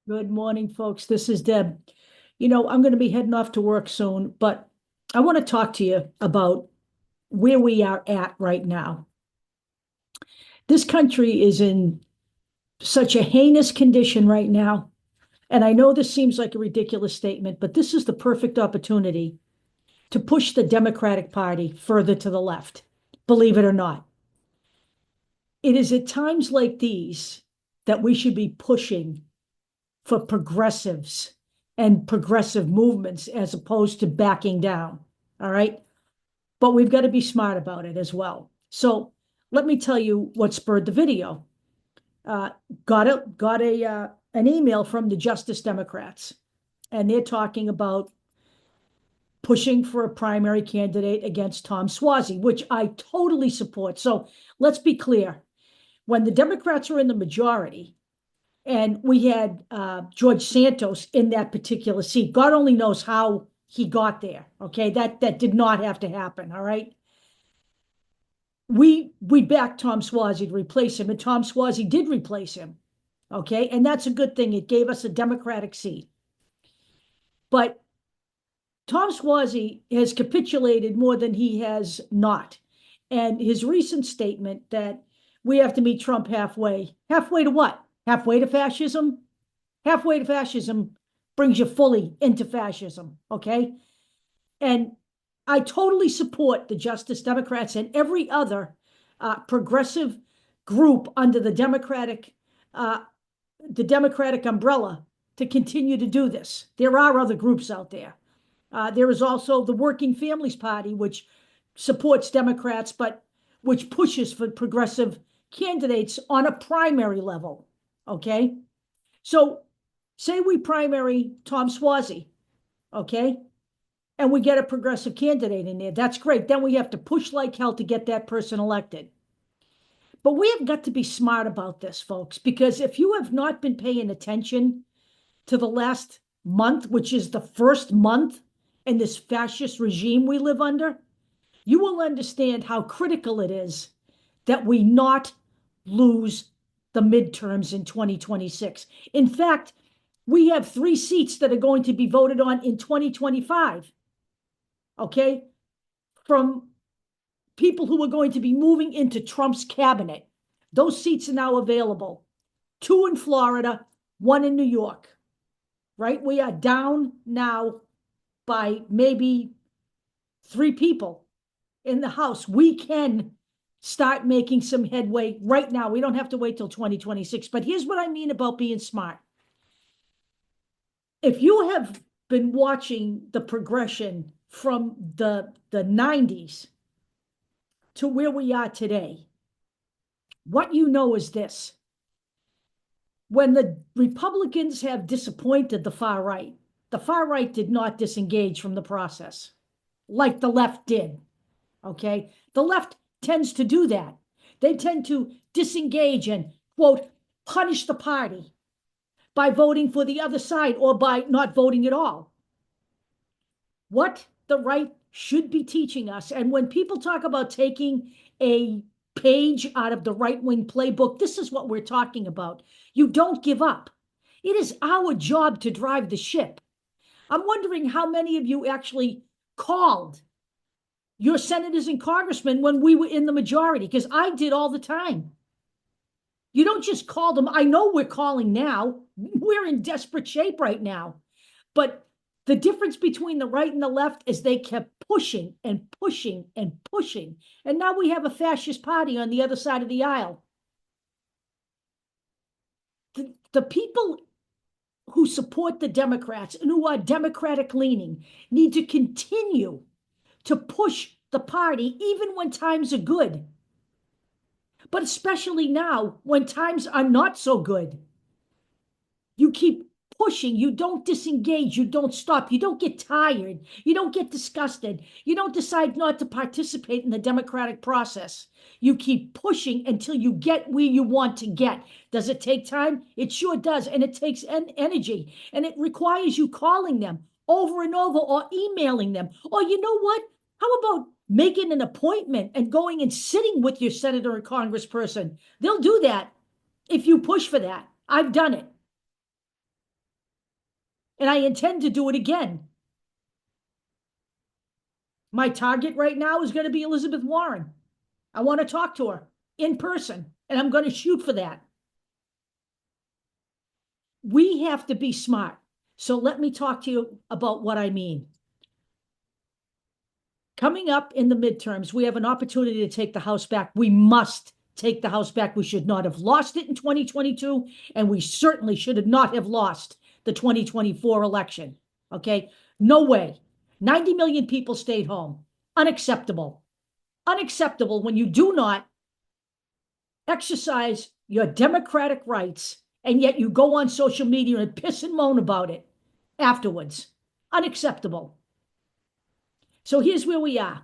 Good morning, folks. This is Deb. I'm going to be heading off to work soon, but I want to talk to you about where we are at right now. This country is in such a heinous condition right now. And I know this seems like a ridiculous statement, but this is the perfect opportunity to push the Democratic Party further to the left, believe it or not. It is at times like these that we should be pushing for progressives and progressive movements as opposed to backing down. All right. But we've got to be smart about it as well. So let me tell you what spurred the video. Uh, got an email from the Justice Democrats, and they're talking about pushing for a primary candidate against Tom Suozzi, which I totally support. So let's be clear. When the Democrats were in the majority, and we had George Santos in that particular seat. God only knows how he got there. Okay, that did not have to happen. All right. We backed Tom Suozzi to replace him, and Tom Suozzi did replace him. Okay, and that's a good thing. It gave us a Democratic seat. But Tom Suozzi has capitulated more than he has not. And his recent statement that we have to meet Trump halfway. Halfway to what? Halfway to fascism? Halfway to fascism brings you fully into fascism, okay? And I totally support the Justice Democrats and every other progressive group under the Democratic umbrella to continue to do this. There are other groups out there. There is also the Working Families Party, which supports Democrats, but which pushes for progressive candidates on a primary level. Okay. So say we primary Tom Suozzi. Okay. And we get a progressive candidate in there. That's great. Then we have to push like hell to get that person elected. But we have got to be smart about this, folks, because if you have not been paying attention to the last month, which is the first month in this fascist regime we live under, you will understand how critical it is that we not lose the midterms in 2026. In fact, we have 3 seats that are going to be voted on in 2025. Okay? From people who are going to be moving into Trump's cabinet. Those seats are now available. 2 in Florida, 1 in New York. Right? We are down now by maybe 3 people in the House. We can start making some headway right now. We don't have to wait till 2026. But here's what I mean about being smart. If you have been watching the progression from the 90s to where we are today, what you know is this. When the Republicans have disappointed the far right did not disengage from the process like the left did. Okay? The left tends to do that. They tend to disengage and, quote, punish the party by voting for the other side or by not voting at all. What the right should be teaching us, and when people talk about taking a page out of the right-wing playbook, this is what we're talking about. You don't give up. It is our job to drive the ship. I'm wondering how many of you actually called your senators and congressmen when we were in the majority, because I did all the time. You don't just call them. I know we're calling now. We're in desperate shape right now. But the difference between the right and the left is they kept pushing and pushing and pushing. And now we have a fascist party on the other side of the aisle. The people who support the Democrats and who are Democratic leaning need to continue to push the party even when times are good. But especially now when times are not so good. You keep pushing, you don't disengage, you don't stop, you don't get tired, you don't get disgusted, you don't decide not to participate in the democratic process. You keep pushing until you get where you want to get. Does it take time? It sure does, and it takes energy, and it requires you calling them over and over or emailing them. Or you know what? How about making an appointment and going and sitting with your senator or congressperson? They'll do that if you push for that. I've done it. And I intend to do it again. My target right now is going to be Elizabeth Warren. I want to talk to her in person, and I'm going to shoot for that. We have to be smart. So let me talk to you about what I mean. Coming up in the midterms, we have an opportunity to take the House back. We must take the House back. We should not have lost it in 2022, and we certainly should not have lost the 2024 election. Okay? No way. 90 million people stayed home. Unacceptable. Unacceptable when you do not exercise your democratic rights and yet you go on social media and piss and moan about it afterwards. Unacceptable. So here's where we are.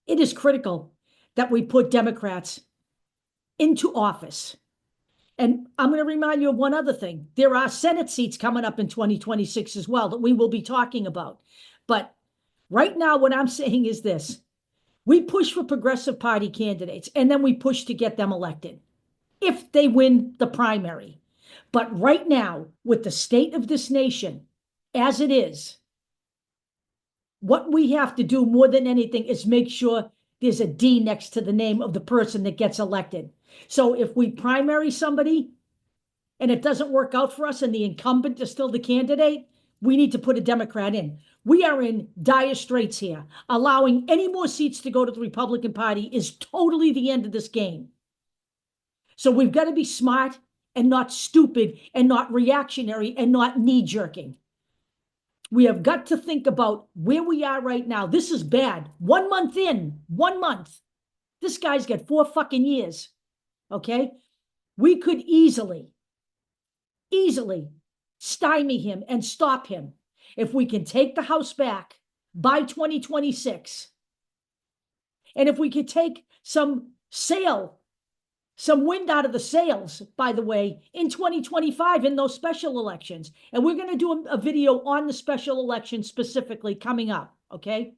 It is critical that we put Democrats into office. And I'm going to remind you of one other thing. There are Senate seats coming up in 2026 as well that we will be talking about. But right now, what I'm saying is this. We push for progressive party candidates, and then we push to get them elected if they win the primary. But right now, with the state of this nation as it is, what we have to do more than anything is make sure there's a D next to the name of the person that gets elected. So if we primary somebody and it doesn't work out for us and the incumbent is still the candidate, we need to put a Democrat in. We are in dire straits here. Allowing any more seats to go to the Republican Party is totally the end of this game. So we've got to be smart and not stupid and not reactionary and not knee-jerking. We have got to think about where we are right now. This is bad. 1 month in, 1 month. This guy's got 4 fucking years. Okay? We could easily stymie him and stop him if we can take the House back by 2026. And if we could take some wind out of the sails, by the way, in 2025 in those special elections. And we're going to do a video on the special election specifically coming up, okay?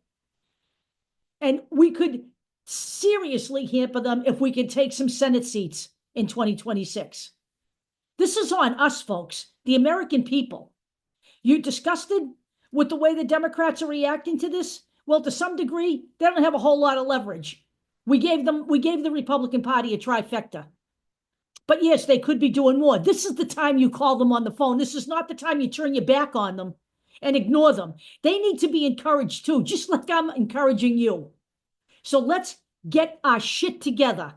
And we could seriously hamper them if we can take some Senate seats in 2026. This is on us, folks, the American people. You disgusted with the way the Democrats are reacting to this? Well, to some degree, they don't have a whole lot of leverage. We gave the Republican Party a trifecta. But yes, they could be doing more. This is the time you call them on the phone. This is not the time you turn your back on them and ignore them. They need to be encouraged too, just like I'm encouraging you. So let's get our shit together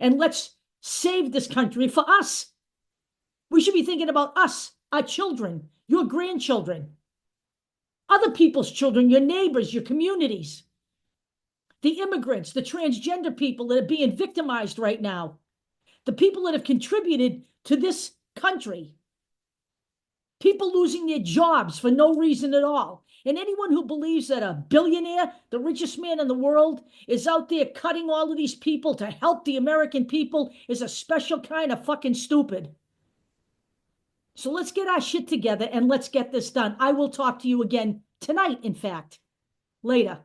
and let's save this country for us. We should be thinking about us, our children, your grandchildren, other people's children, your neighbors, your communities, the immigrants, the transgender people that are being victimized right now, the people that have contributed to this country, people losing their jobs for no reason at all. And anyone who believes that a billionaire, the richest man in the world, is out there cutting all of these people to help the American people is a special kind of fucking stupid. So let's get our shit together and let's get this done. I will talk to you again tonight, in fact. Later.